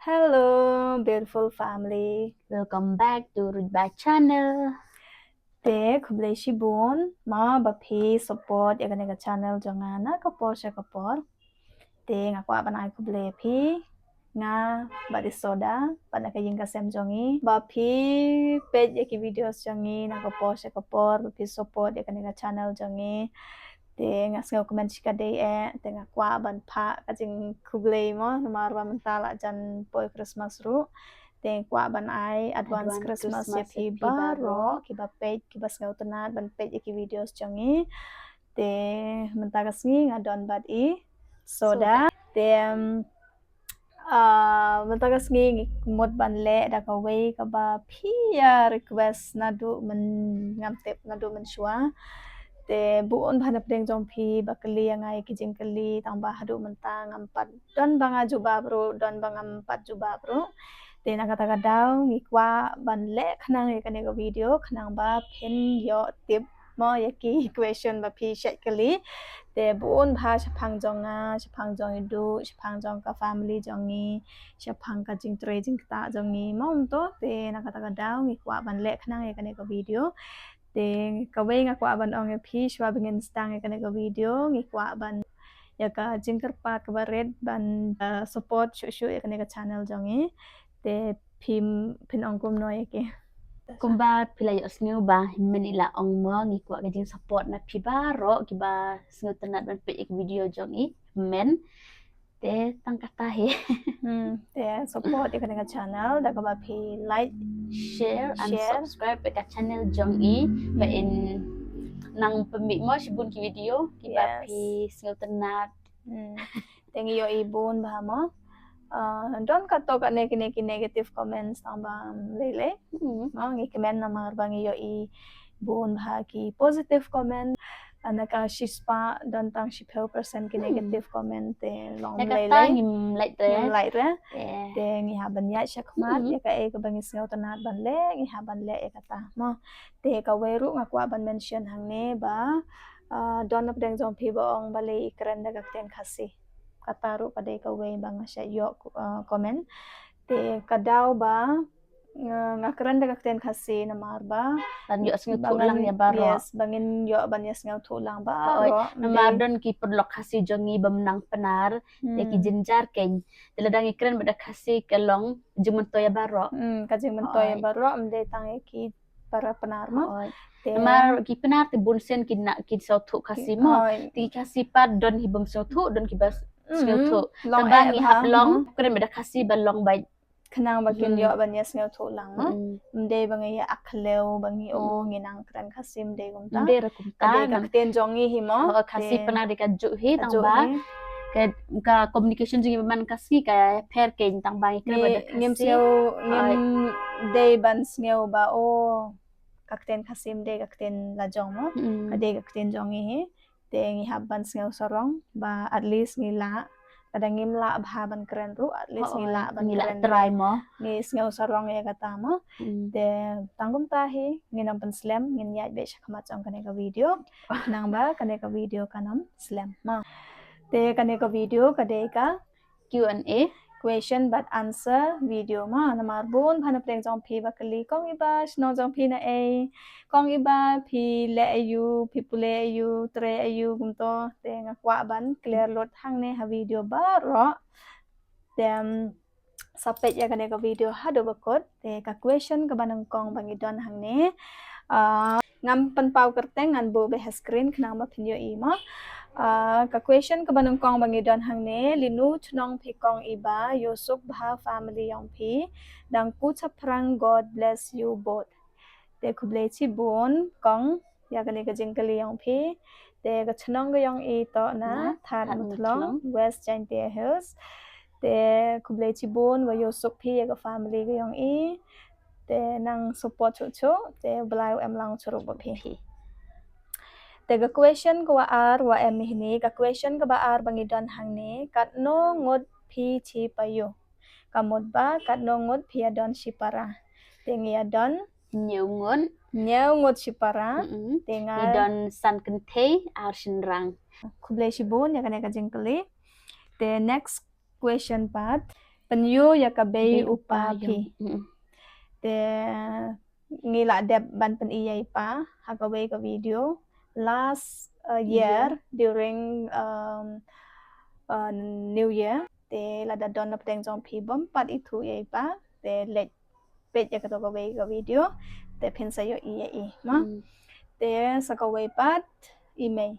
Hello, beautiful family. Welcome back to Rudba channel. Te kublai shibun ma bapi support ya kanega channel jangan na kapor sya kapor. Te ngakwa banai kublai pi nga badi soda pada kaying kasem jongi bapi page ya ki videos jongi na kapor sya kapor bapi support ya kanega channel jongi. Te ngasngau comment chika day te ngakwa ban pa kajing kublai mo marwa mentala jan boy Christmas ru. Te kwa ban ai advance Christmas ya pi baro kiba page kiba ngau tenat ban page ki videos jongi te mentagas ngi ngadon bad I soda te mentagas ngi mod ban le da ka wei ka ba pia request nadu men ngamtep nadu men shua te buon bhanap deng jong pi bakali ngai ki jingkali tamba hadu mentang ampat don banga juba bro don banga ampat juba bro te na kata kadau ngikwa ban le khnang e kane ko video khnang ba phen yo tip mo yaki question ba phi shet kali te buon bha chapang jonga chapang jong du chapang jong ka family jongi chapang ka jing tre jing ta jongi mom to te na kata kadau ngikwa ban le khnang e kane ko video te kawai ngakwa ban ong e phi shwa bingin stang e kane ko video ngikwa ban ya ka jingkar pat ka red ban support shu e kane ka channel jongi te pin ong kum no yake Kumba pilay osngu ba Manila ong mo ngikwa kajing support na pibaro kiba sngu tenat ban pe video jong I men te tangkatahe te support e kane ka channel da ka ba phi like share and subscribe pe ka channel jong I ba in nang pemik mo shibun ki video kiba pi sngu tenat tengi yo ibun ba mo don't kato ka neki negative comments tamba lele ngi comment na mar bangi yo I bun bha ki positive comment anaka shispa don tang 10% ki negative comment te long lele ngim like re te ngi haban ya shakmat ya ka e ka bangi sngau tanat ban le ngi haban le e kata mo te ka weru ngakwa ban mention hangne ba don up deng jong pi bong bale ikren daga ten khasi kataru pada ka we bang sya yo comment te kadau ba ngakren daga ten khasi na marba ban yo sngu tulang ya baro yes bangin yo ban yes ngau tulang ba nama don ki perlok khasi jongi bamnang penar te ki jinjar ken teladang ikren bada khasi kelong jumunto ya baro kajing mento ya baro amde tang ki para penar mo mar ki penar te bunsen ki nak ki sautu khasi mo ti khasi pat don hibum sautu don ki bas sautu tambang i hap long kren bada khasi balong bai khnang bakin yo ban yes ngau thu lang mo mde bangi akhleu bangi o nginang kran khasim de gumta mde rakumta ka ten jongi himo khasi penar de ka ju hi tangba ka communication jingi man kasi ka pair ke tang bang ikre bada kasi ngim seo ngim de ban ngeu ba o kakten khasim de kakten la jong mo ka de kakten jongi hi te ngi haban ngeu sorong ba at least ngi la kadang ngim la bhaban keren ru at least ngi la ban keren try mo ngi ngeu sorong ya kata mo te tangum ta hi ngi nam pan slam ngin ya be shakma chang kane ka video nang ba kane ka video kanam slam ma te kane ka video kade ka Q&A question but answer video ma namar bun phana pleng jong phi bakali kong iba sno jong phi na e kong iba phi le ayu phi pule ayu tre ayu gumto te ngakwa ban clear lot hang ne ha video ba ro tem sapet ya kane ka video hado bakot te ka question ka banang kong bangi don hang ne ngam pan pau kerteng ngan bo be screen knang ma phinyo I ma ka question ka banung kong bangi don hang ne linu chunong phi kong iba yusuk bha family yong phi dang ku chaprang God bless you both te khuble chi bon kong ya kane ka jingkali yong phi te ka chunong ga yong I to na than mutlong West Jaintia Hills te khuble chi bon wa yusuk phi ya ka family ga yong I te nang support chu te blai em lang churu ba phi te ga question ko wa em hini ka question ka ba ar bangi don hang ne kat no ngot phi chi payo kamot ba kat no ngot phi adon shipara te ngi adon nyau ngot shipara te nga don san kente ar shinrang khuble shibun ya kane ka jingkali te next question part penyu ya ka bay Bay upa upa phi yung te ngila dep ban pen iyai pa hakaway ka video last year during New Year te lada don na pteng jong phi bom pat itu yai pa te let pet ya ka to kaway ka video te phin sa yo iyai ma te sa kaway pat email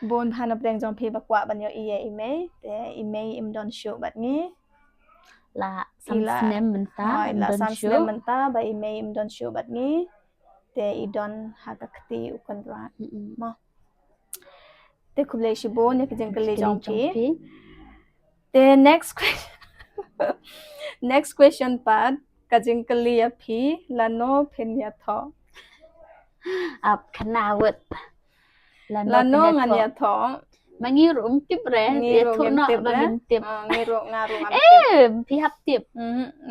bon han na pteng jong phi ba kwa ban yo email te email im don show bat ngi la Ila- samsnem menta Hoi, la don sans show nem menta ba email im don show bat ngi te I don hakakti ukon ra te kuble shi bon ya kijeng kali jong phi te next question part kajing kali ya phi lano phen ya tho ap kanawet lano ngan ya tho mangirum tip re Ngiru thu ngem no tip ba re. min tip ngiru ngaru ngam tip pi hap tip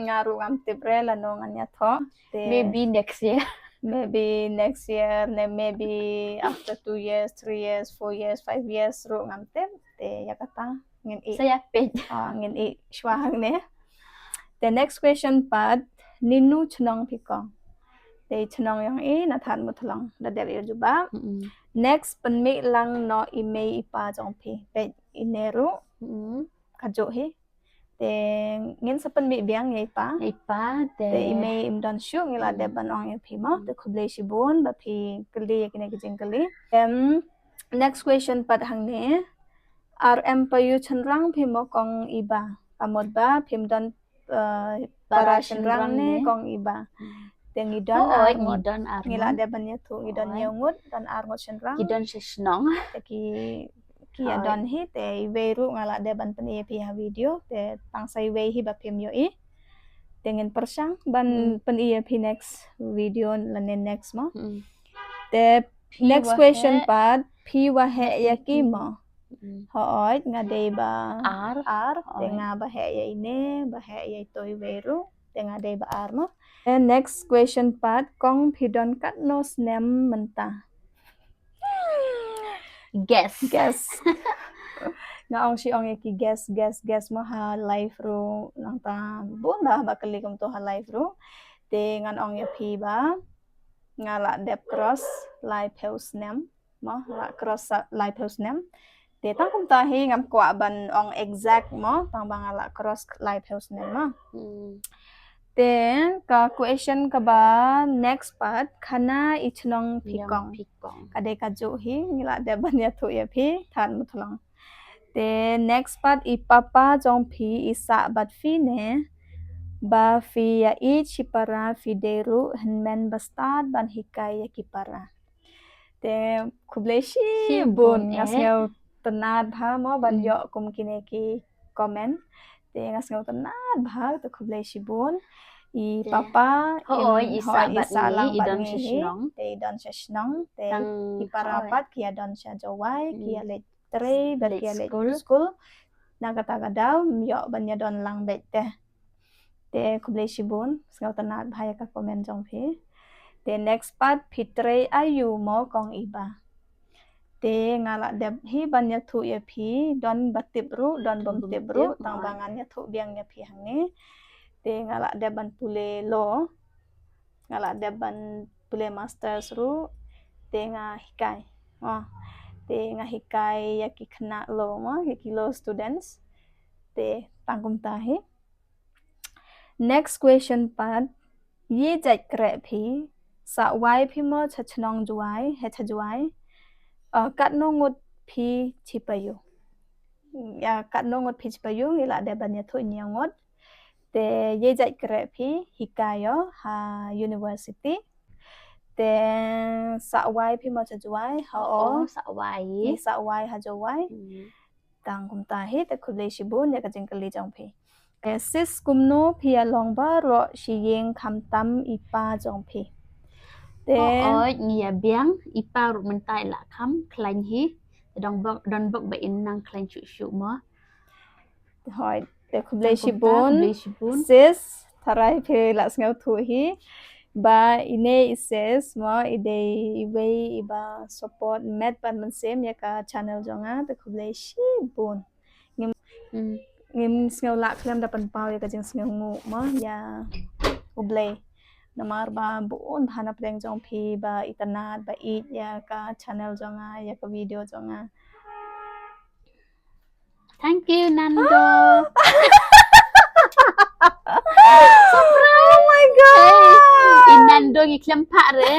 ngaru ngam tip re lano ngan ya tho te maybe next year maybe next year maybe after 2 years 3 years 4 years 5 years ru ngam tip te ya kata ngin I saya page ngin I shwa hang ne the next question part ninu chnong phi kong te chnong yang I na than mu thlong da der yu ba next pen mi lang no email ipa jong phi pe ineru kajo hi te ngin sa pen mi biang yai pa ipa te email im don shu ngila de ban ong phi mo te khuble shi bon ba phi kali yakine kijing kali next question pat hang ne rm pa yu chenrang phi mo kong iba amot ba phim don para chenrang ne kong iba te ngidon ar ngidon ar ngila de ban ya thu ngidon ngut dan ar ngot chenrang ngidon shnong te ki adon hi te veru ngala de ban pen phi ha video te tang sai ve hi ba phim yo I dengan persang ban pen phi next video lanen next mo te next question part phi wa he ya ki mo hoit nga de ba ar te nga ba he ya ine ba he ya toy veru te nga de ba ar mo and next question part kong phi don kat no snem menta guess nga ong si ong ki guess mo ha live ro nang ta bon ba ba kali kum to ha live ro te ngan ong ya phi ba nga la dep cross live house nem mo la cross live house nem te tang kum ta hi ngam kwa ban ong exact mo tang ba nga la cross live house nem mo then ka question ka ba next part khana ichnong phikong kade ka jo hi ngila de ban ya thu ya phi than mu thlong te next part I papa jong phi isa bat phi ne ba phi ya I chipara phi deru henmen bastad ban hikai ya kipara te khuble shi bon ngasngeu tenat bha mo ban yo kum kine ki comment te ngasngeu tenat bha te khuble shi bon I papa isa lang ban ngi te don shnong te kipara pat kia don sha jawai kia le tre bat kia le school na kata kadau yo ban ya don lang bet te khuble shi bon ngau tenat bha ya ka comment jong phi te next part phitre ayu mo kong iba te ngala deb hi ban ya thu ya phi don batip ru don bom tip ru tang bangan ya thu biang ya phi hang ni te ngala deb ban pule lo ngala deb ban pule masters ru te nga hikai te nga hikai ya ki khna lo mo ya ki lo students te tangkum ta hi next question part ye jai kre phi sa wai phi mo chachnong juai he chajuai kat no ngut phi chipayu ya kat no ngut phi chipayu ngila de ban ya thu nyangot te ye jai kre phi hikayo ha university te sa wai phi mo chajuai ha sa wai ha jawai tang kum ta hi te khule shi bon ya ka jing kali jong phi sis kumno phi along ba ro shi yeng kham tam ipa jong phi te ngia biang ipa ru mentai la kham klain hi don bok ba in nang klain chu mo hoi te khuble shi bon sis tharai phi la sneu thu hi ba ine ises mo ide iwe iba support met pan mansem ya ka channel jonga te kublai shi bun ngim sngaw la klem da pan pau ya ka jing sngaw ngu mo ya ublay namar ba buon hanap deng jong phi ba itanat ba it ya ka channel jonga ya ka video jonga. Thank you, Nando. Oh my god. Inando ngiklam pak re.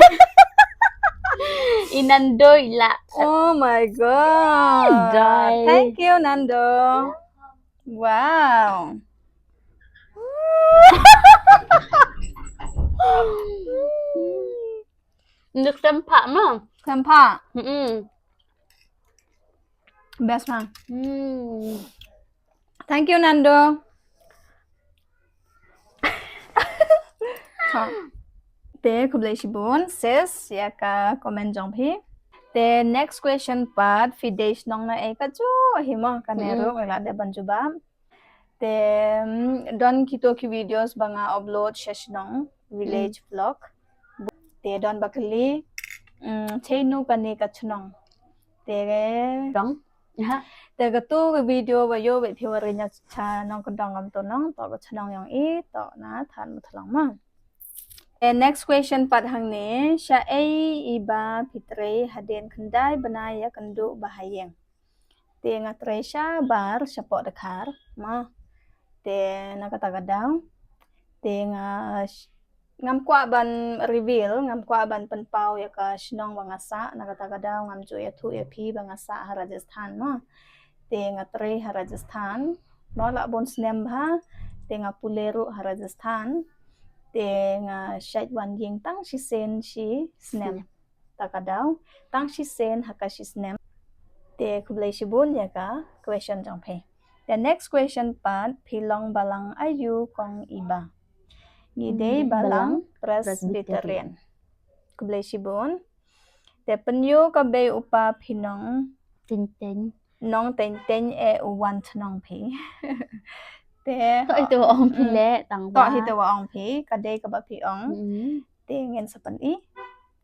Inando ila. Oh my god. Dai. Thank you, Nando. Wow. Nước tâm pak mà. Tempa. Mm. Best man. Thank you, Nando. Te kublai shibun sis ya ka comment jong phi. The next question part fidesh nong na e ka jo himo kanero ila de banjuba. The don kito ki videos banga upload sessionong village vlog. Te don bakali chenu kani ka chunong. Te Dong. Ha. Te ka tu video ba yo be phiwari nya cha nong kon dong am to nong to ka chunong yang i to na than muthlong ma. The next question part hang ne sha ai iba fitre haden khandai banaya kandu bahayeng. Te ngatre sha bar sapok dekhar ma. Te nakatagadang te ngam kwa ban reveal ngam kwa ban penpau ya ka shnong bangasa nakatagadang ngam ju ya thu ya phi bangasa Rajasthan ma. Te ngatre Rajasthan no la bon snem bha te ngapuleru Rajasthan. Te nga shat wan ying tang shi sen shi snem takadaw tang shi sen haka shi snem te kublai shibun ya ka question jong phe. The next question part pilong balang ayu kong iba ngide balang presbyterian kublai shibun te penyu ka be upa pinong Ting. nong ten e uwan thnong phe. Te To ito ong pile tang to ba. hito wa ong phi kadai ka ba phi ong te ngin sa pan i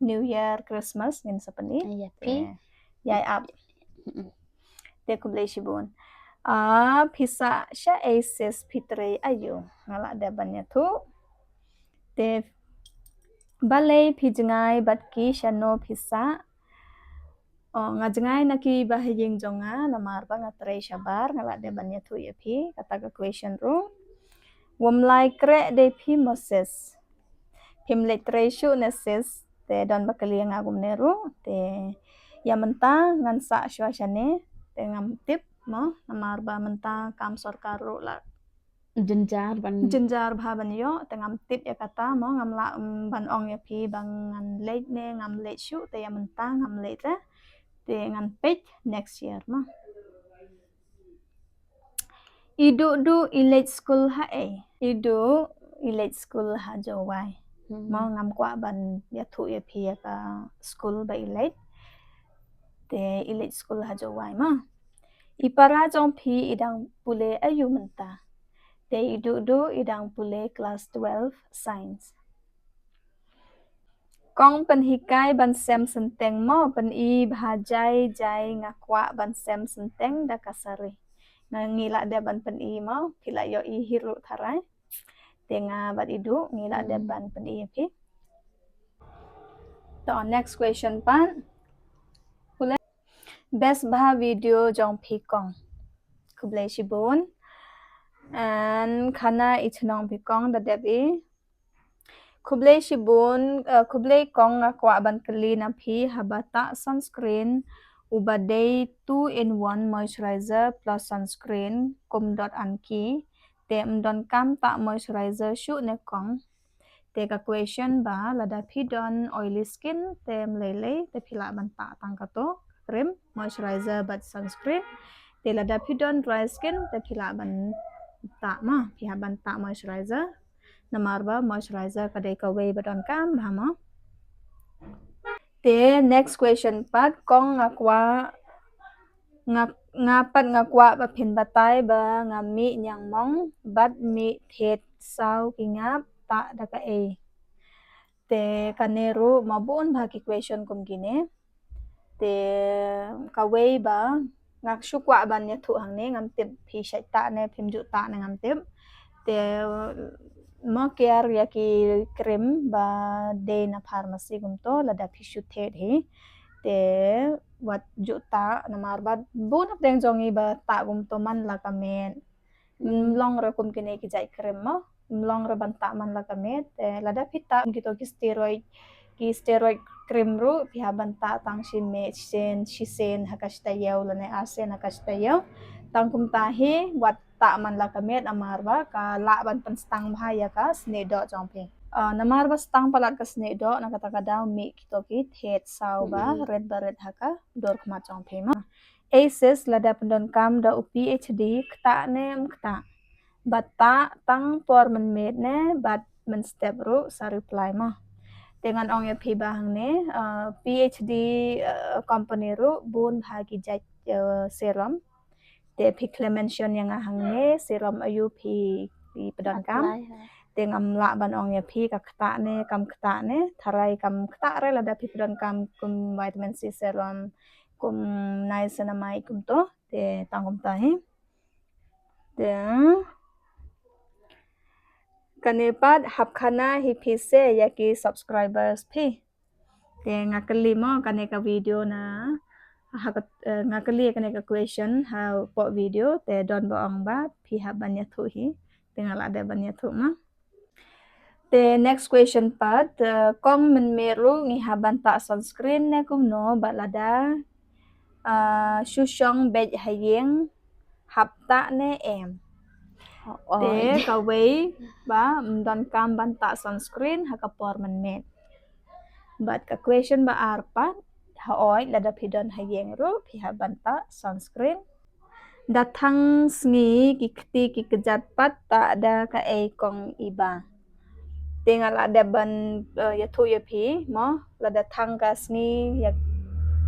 New Year Christmas ngin sa pan i Iya pi. yai ap te kublai shibun phisa sha aces phitre ayu ngala de banya thu te balai phijngai batki shano phisa ngajngai naki bahayeng jonga namar ba ngatre shabar ngala de banya thu ya phi kata ka question ru womlai kre de phi moses phim letre shu neses te don bakali ngagum neru te yamenta ngansa shwashane te ngam tip mo namar ba menta kam sarkar ru la Jenjar ban. jenjar bha ban yo te ngam tip ya kata mo ngam la ban ong ya phi bang ngan late ne ngam late shu te yamenta ngam late ra te ngan page next year mo idu elite school ha e idu elite school ha jowai mo ngam kwa ban ya thu ya phi ya ka school ba elite te elite school ha jowai ma ipara jong phi idang pule ayu menta te idu idang pule class 12 science kong pen hikai ban sem senteng mo pen i bhajai jai ngakwa ban sem senteng da kasari ngila de ban pen i mo pila yo i hiru tharai tenga bat idu ngila de ban pen i phi to next question pan best bha video jong phi kong kublai shibun and khana ithnong phi kong da debi kublai shibun kublai kong ngakwa ban kali na phi habata sunscreen ubadei 2-in-1 moisturizer plus sunscreen kum dot anki tem don kam ta moisturizer shu ne kong te ka question ba lada phi don oily skin tem lele te phila ban ta tang ka to cream moisturizer but sunscreen te lada phi don dry skin te phila ban ta ma phi ban ta moisturizer namar ba moisturizer kadai ka way ba don kam ba ma te next question pat kong ngakwa ngapat ngakwa ba phin batai ba ngami nyang mong bat mi thet sau kingap ta da ka e te kaneru mabun ba ki question kum gine te kawei ba ngak shukwa ban ya thu hang ne ngam tip phi shai ta ne phim ju ta ne ngam tip te ma care ya ki krim ba de na pharmacy gum to lada phi shu the he te wat ju ta na mar ba bun hak deng jongi ba ta gum to man la kamen long ra kum kine ki jai krim ma long ra ban ta man la kamet te lada phi ta kito ki steroid krim ru pi ha ban ta tang shi me sen hakashta yaw lane asen hakashta yaw tang kum ta hi wat ta man la kamet amar ba ka la ban pan stang bhaya ka sne do jong phi namar ba stang palat ka sne do na kata kada mi kito ki thet saw ba red baret haka dor khma jong phi ma aces lada pendon kam da PhD kta nem kta bata tang por men met ne bat men step ru sa reply ma dengan ong ya phi bahang ne PhD company ru bun bhagi jai serum te phi mention yang hang ne serum ayu phi pedon kam te ngam la ban ong ya phi ka kta ne kam kta ne tharai kam kta re la da phi pedon kam kum vitamin C serum kum niacinamide kum to te tang kum ta hi te kanepat hapkhana hi phi se ya ki subscribers phi te ngakali mo kaneka video na hakat ngakali kaneka question ha po video te don bo ong ba phi ha banya thu hi te ngala de banya thu ma te next question pat kong men meru ngi ha ban ta sunscreen ne kum no balada shushong bej hayeng hapta ne em te kawei ba don kam ban ta sunscreen ha kapor men met but ka question ba arpa ha oi lada pidon hayeng ru phi ha banta sunscreen dathang sngi ki khti ki kejat pat ta ada ka e kong iba tinggal ada ban ya thu ya phi mo lada thang ka sngi ya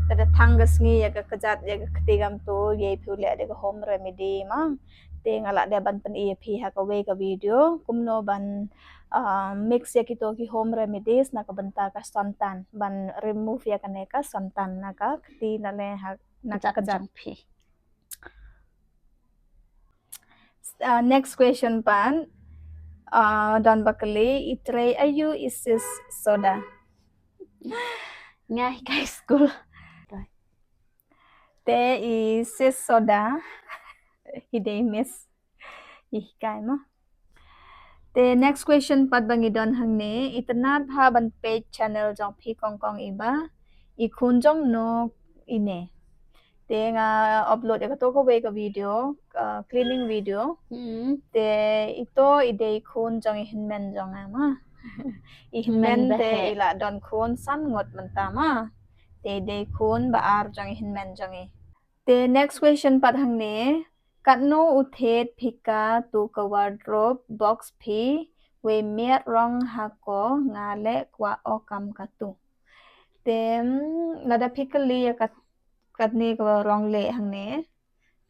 lada thang ka sngi ya ka kejat ya ka khti gam tu ye phu le ada ka home remedy ma tinggal ada ban pen e phi ha ka we ka video kumno ban mix ya kito ki home remedies na ka banta ka santan ban remove ya kane ka santan na ka khti na le ha na ka kejat phi next question pan don bakali itre ayu isis soda ngai kai school te isis soda hidei miss ihkai mo te next question pat bangi don hang ne itanat ha ban page channel jong phi kong kong iba i khun jong no ine te nga upload ya to ko we ka video cleaning video te ito idei khun jong i hinmen jong ma i hinmen te ila don khun san ngot man ta ma te dei khun ba ar jong i hinmen jong i te next question pat hang ne katno uthet phika tu ka wardrobe box phi we miat rong ha ko ngale kwa okam ka tu te lada phikali ya kat ni ko rong le hang ne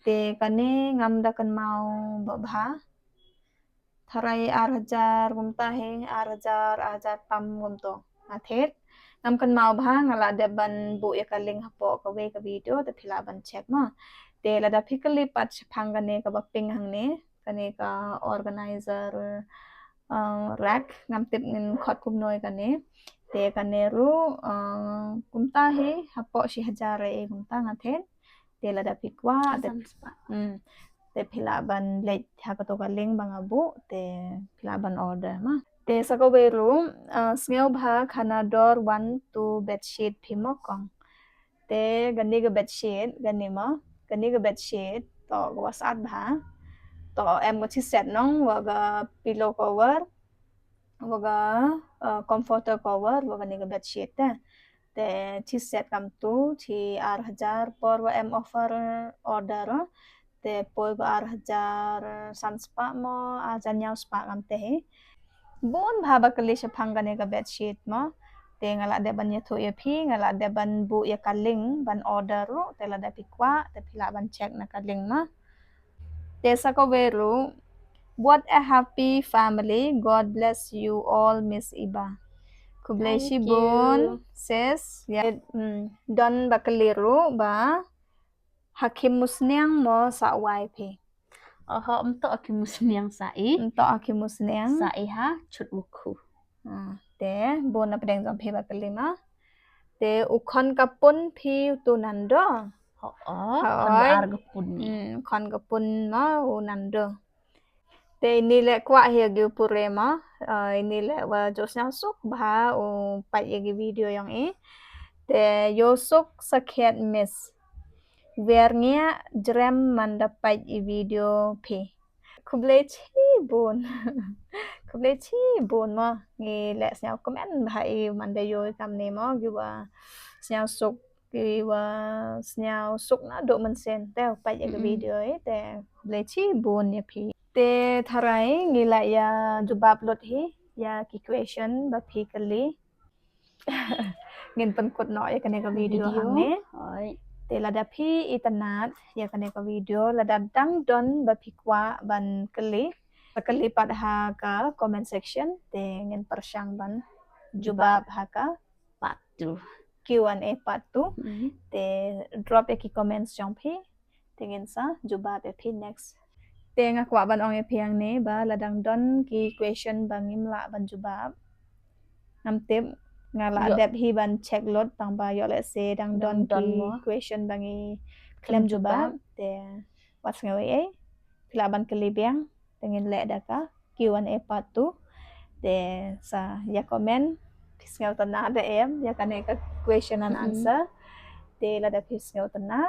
te kane ngam da kan mau ba bha tharai 8,000 gum ta he 8,000 tam gum to athet ngam kan mau bha ngala de ban bu ya ka link hapo ka we ka video te phila ban check ma te lada phikali pat phang kane ka ba ping hang ne kane ka organizer rack ngam tip ngin khot kum noi kane te kane ru kum ta he hapo shi hajare kum ta ngathen te lada phikwa te phila ban late ha ka to ka link bang abu te phila ban order ma te sako we ru sneo bha khana dor 1 to bedsheet phimokong te gani ga bedsheet gani ma gani ga bedsheet to wasat bha to em có chiếc set nong và ga pillow cover và ga comforter cover và gani ga bedsheet ta te chiếc set kam tu chi 8,000 por wa em offer order te poi ba 8,000 san spa mo ajan yaw spa kam te bon bhaba kali sha phangane ka bedsheet mo te ngala de ban ya thu ya phi ngala de ban bu ya kaling ban order ro te la da pikwa te phila ban check na kaling ma te sa ko veru what a happy family god bless you all miss iba kublai Thank shibun you. sis ya don bakaliru ba hakim musniang mo sa wifi Untuk aki musniang sai. untuk hakim musniang Sai ha chut wuku. te bon na pedeng jom phi bakalima te ukon kapun phi tunando Kon baar gepun ni. kon kapun ma unando te ini le kwa hiya gi purema ini le wa josnya suk ba o pai gi video yang te yosuk sakhet miss Vernya jrem mendapat video phi kublai chi bon kublai chi bon ma ngi le snya comment bhai manda yo kam ne mo gi wa snya suk gi wa snya suk na do man sen te pai gi video te kublai chi bon ya phi te tharai ngi la ya jubab lot hi ya ki question ba phi kali ngin pen kut no ya kane ka video hang ne Oi. te lada phi itanat ya kane ka video lada dang don ba phi kwa ban kali pad ha ka comment section te ngin persyang ban jubab ha ka Part 2. Q&A part 2 te drop ya ki comments jong phi te ngin sa jubab ya phi next te nga kwa ban ong ya phi ang ne ba ladang don ki question bangim la ban jubab nam tip nga la Yo. dep hi ban check lot tang ba yo let's say dang don Don ki mo. question bangi klem jubab te what's ngawi pila ban kelibiang tengin le da ka Q&A part 2 te sa ya comment pisngau tana da ya kane ka question and answer te la da pisngau tana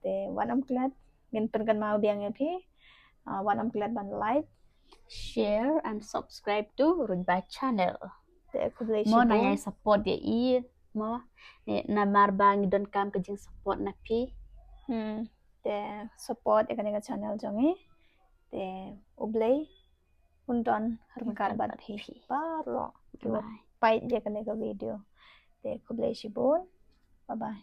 te wanam klat min pergan mau biang ya phi wanam klat ban like Share and subscribe to Rudba channel. te kublai Mo na shibon yai support dia mo na marbang don kam ke jing support na pi. te support ya kane ka channel jongi te ublay undon harkat bat phi paro Bye. pai dia kane ka video te kublai shibon bye bye